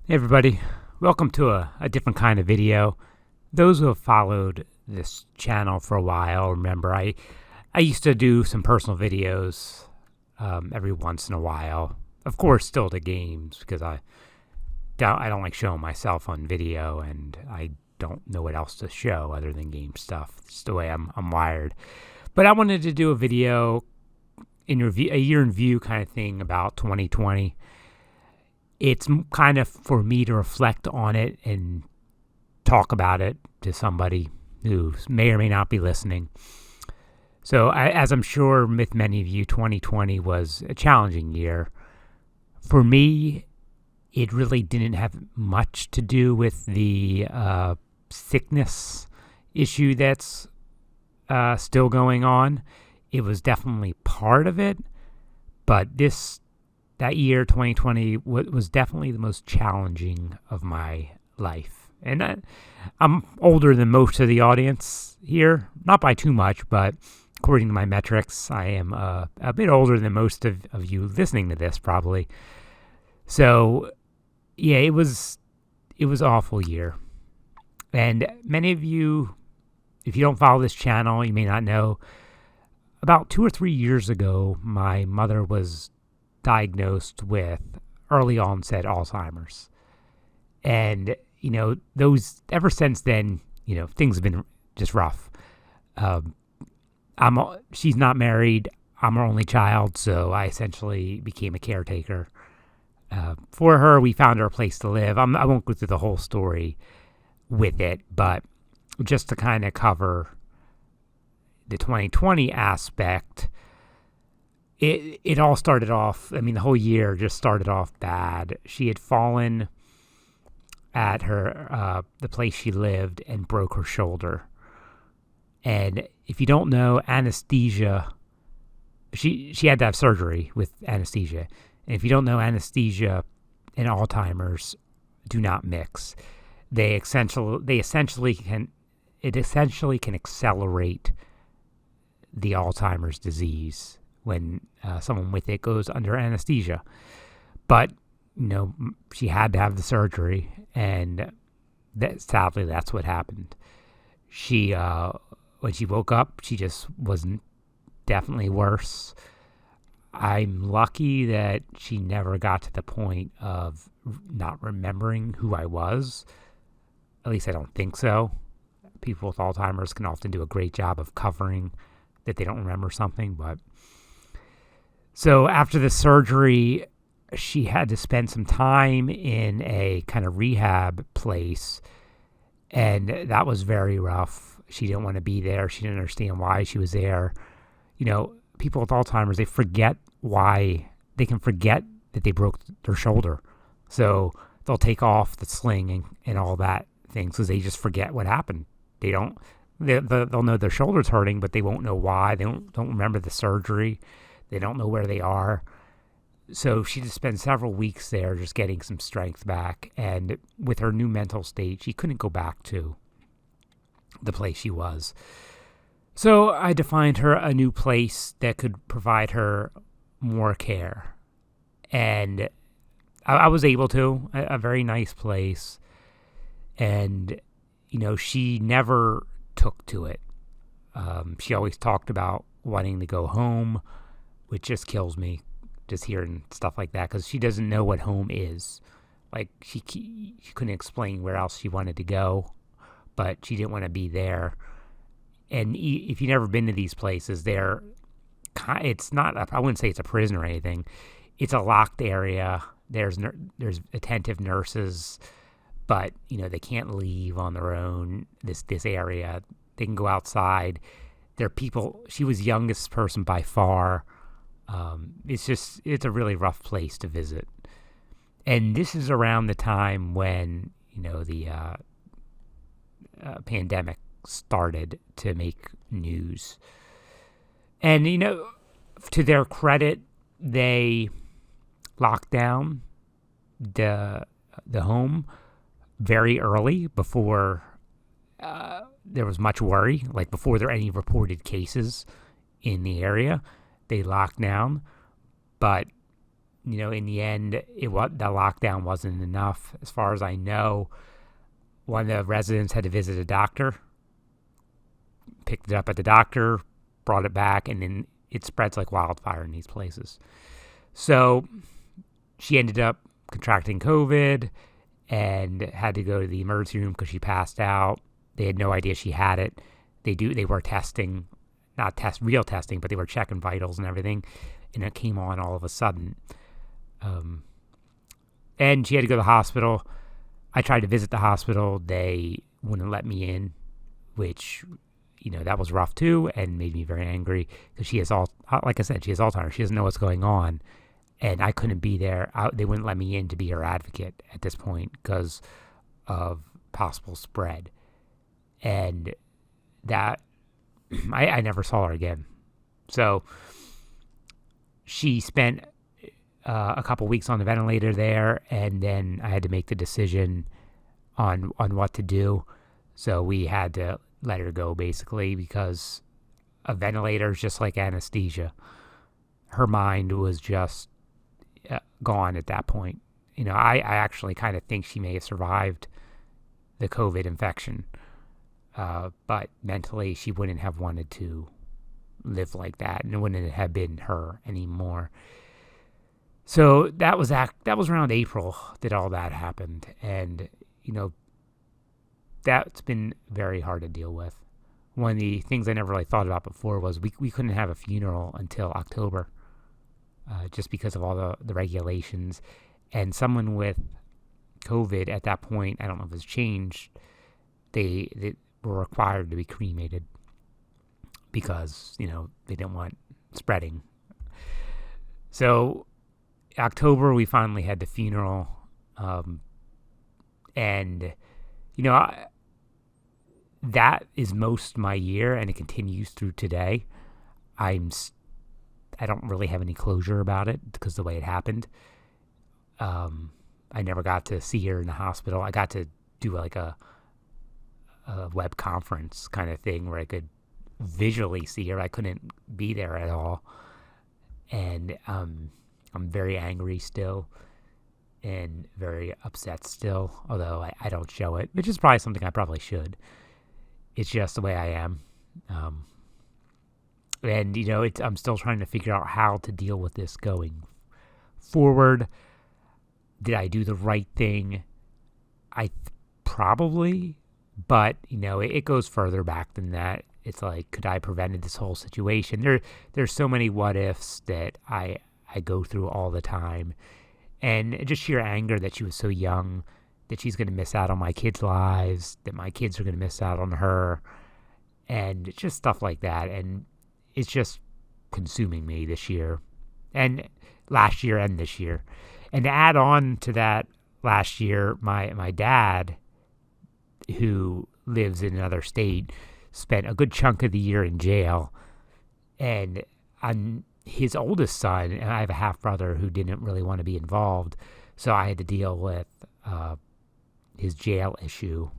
Hey everybody, welcome to a different kind of video. Those who have followed this channel for a while remember I used to do some personal videos every once in a while. Of course, still the games because I don't like showing myself on video, and I don't know what else to show other than game stuff. It's the way I'm wired. But I wanted to do a video in review, a year in view kind of thing about 2020. It's kind of for me to reflect on it and talk about it to somebody who may or may not be listening. So, as I'm sure with many of you, 2020 was a challenging year. For me, it really didn't have much to do with the sickness issue that's still going on. It was definitely part of it, but that year, 2020, was definitely the most challenging of my life. And I'm older than most of the audience here, not by too much, but according to my metrics, I am a bit older than most of you listening to this, probably. So, yeah, it was an awful year. And many of you, if you don't follow this channel, you may not know, about 2 or 3 years ago, my mother was diagnosed with early onset Alzheimer's. And, ever since then, things have been just rough. She's not married. I'm her only child, so I essentially became a caretaker. For her, we found her a place to live. I won't go through the whole story with it, but just to kind of cover the 2020 aspect, it all started off, the whole year just started off bad. She had fallen at the place she lived and broke her shoulder. And if you don't know, anesthesia, she had to have surgery with anesthesia. And if you don't know, anesthesia and Alzheimer's do not mix. It essentially can accelerate the Alzheimer's disease when someone with it goes under anesthesia. But, she had to have the surgery, and sadly, that's what happened. She, when she woke up, she just wasn't definitely worse. I'm lucky that she never got to the point of not remembering who I was. At least I don't think so. People with Alzheimer's can often do a great job of covering that they don't remember something, but so after the surgery, she had to spend some time in a kind of rehab place, and that was very rough. She didn't want to be there. She didn't understand why she was there. People with Alzheimer's, they can forget that they broke their shoulder. So they'll take off the sling and all that things because they just forget what happened. They'll know their shoulder's hurting, but they won't know why. They don't remember the surgery. They don't know where they are. So she just spent several weeks there just getting some strength back. And with her new mental state, she couldn't go back to the place she was. So I had to find her a new place that could provide her more care. And I was able to, a very nice place. And, she never took to it. She always talked about wanting to go home, which just kills me, just hearing stuff like that, because she doesn't know what home is. Like, she couldn't explain where else she wanted to go, but she didn't want to be there. And if you've never been to these places, it's not, I wouldn't say it's a prison or anything. It's a locked area. There's attentive nurses, but, they can't leave on their own, this area. They can go outside. There are people, she was youngest person by far. It's a really rough place to visit. And this is around the time when, the pandemic started to make news. And, to their credit, they locked down the home very early before there was much worry, like before there were any reported cases in the area. They locked down, but in the end, the lockdown wasn't enough. As far as I know, one of the residents had to visit a doctor, picked it up at the doctor, brought it back, and then it spreads like wildfire in these places. So she ended up contracting COVID and had to go to the emergency room because she passed out. They had no idea she had it. They were testing, not real testing, but they were checking vitals and everything, and it came on all of a sudden. And she had to go to the hospital. I tried to visit the hospital. They wouldn't let me in, which, that was rough too and made me very angry because she has like I said, she has Alzheimer's. She doesn't know what's going on. And I couldn't be there. They wouldn't let me in to be her advocate at this point because of possible spread. And that, I never saw her again. So she spent a couple weeks on the ventilator there, and then I had to make the decision on what to do. So we had to let her go, basically, because a ventilator is just like anesthesia. Her mind was just gone at that point. I actually kind of think she may have survived the COVID infection, but mentally she wouldn't have wanted to live like that, and it wouldn't have been her anymore. So that was around April that all that happened, and that's been very hard to deal with. One of the things I never really thought about before was we couldn't have a funeral until October. Just because of all the regulations. And someone with COVID at that point, I don't know if it's changed, they were required to be cremated because, they didn't want spreading. So October, we finally had the funeral. And, that is most of my year, and it continues through today. I don't really have any closure about it because the way it happened. I never got to see her in the hospital. I got to do like a web conference kind of thing where I could visually see her. I couldn't be there at all. And I'm very angry still and very upset still, although I don't show it, which is probably something I probably should. It's just the way I am. And, I'm still trying to figure out how to deal with this going forward. Did I do the right thing? Probably, but, it goes further back than that. It's like, could I have prevented this whole situation? There's so many what ifs that I go through all the time. And just sheer anger that she was so young, that she's going to miss out on my kids' lives, that my kids are going to miss out on her, and just stuff like that. And it's just consuming me this year and last year and this year. And to add on to that, last year, my dad, who lives in another state, spent a good chunk of the year in jail. And I'm his oldest son, and I have a half brother who didn't really want to be involved. So I had to deal with his jail issue.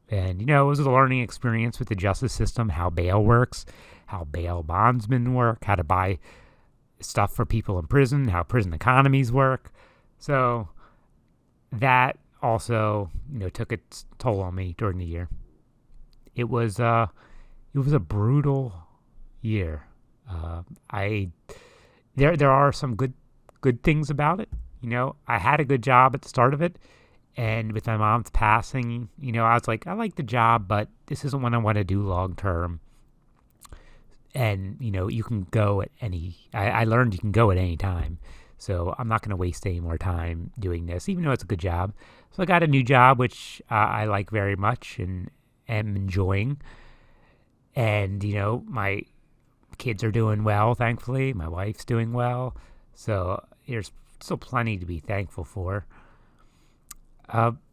And, it was a learning experience with the justice system, how bail works, how bail bondsmen work, how to buy stuff for people in prison, how prison economies work. So that also, took its toll on me during the year. It was a brutal year. There are some good things about it. I had a good job at the start of it. And with my mom's passing, I was like, I like the job, but this isn't what I want to do long term. And, you can go at I learned you can go at any time. So I'm not going to waste any more time doing this, even though it's a good job. So I got a new job, which I like very much and am enjoying. And, my kids are doing well, thankfully. My wife's doing well. So there's still plenty to be thankful for.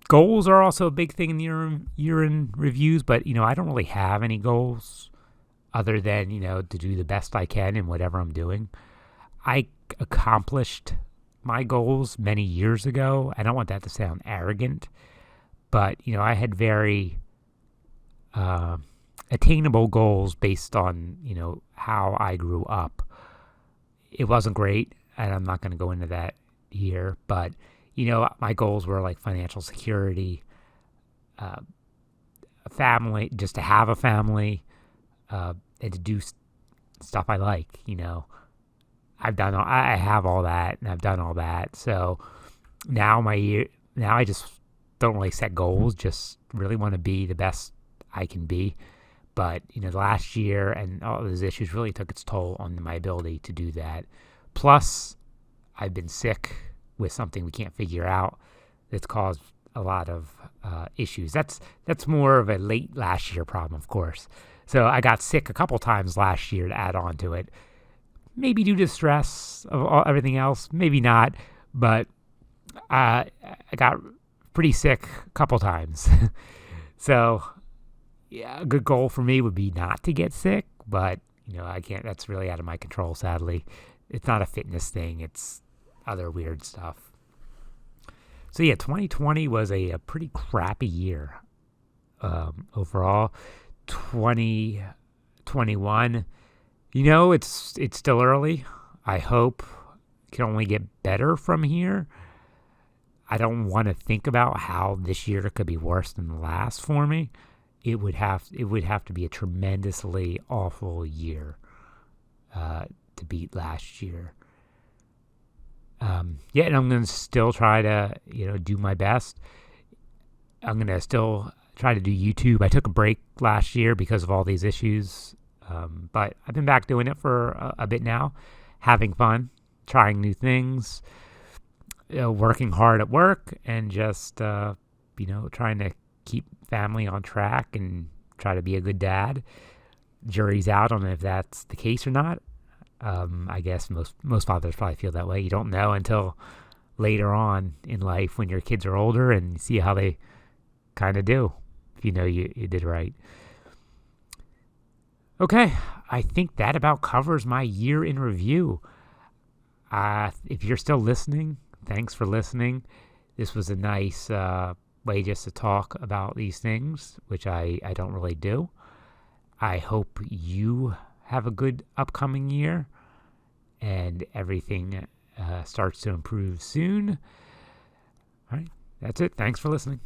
Goals are also a big thing in the year-end reviews, but, I don't really have any goals other than, to do the best I can in whatever I'm doing. I accomplished my goals many years ago. I don't want that to sound arrogant, but, I had very attainable goals based on, how I grew up. It wasn't great. and I'm not going to go into that here, but, my goals were like financial security, a family, just to have a family, and to do stuff I like, I have all that, and I've done all that. So now I just don't really set goals, just really want to be the best I can be. But, the last year and all those issues really took its toll on my ability to do that. Plus, I've been sick with something we can't figure out that's caused a lot of issues. That's more of a late last year problem, of course. So I got sick a couple times last year to add on to it. Maybe due to stress of everything else, maybe not, but I got pretty sick a couple times. So yeah, a good goal for me would be not to get sick, but I can't. That's really out of my control, sadly. It's not a fitness thing. It's other weird stuff. So yeah, 2020 was a pretty crappy year overall. 2021, it's still early. I hope it can only get better from here. I don't want to think about how this year could be worse than the last for me. It would have to be a tremendously awful year to beat last year. And I'm going to still try to do my best. I'm going to still try to do YouTube. I took a break last year because of all these issues, but I've been back doing it for a bit now, having fun, trying new things, working hard at work, and just trying to keep family on track and try to be a good dad. Jury's out on if that's the case or not. I guess most fathers probably feel that way. You don't know until later on in life when your kids are older and you see how they kind of do, if you did right. Okay, I think that about covers my year in review. If you're still listening, thanks for listening. This was a nice way just to talk about these things, which I don't really do. I hope you have a good upcoming year and everything starts to improve soon. All right, that's it. Thanks for listening.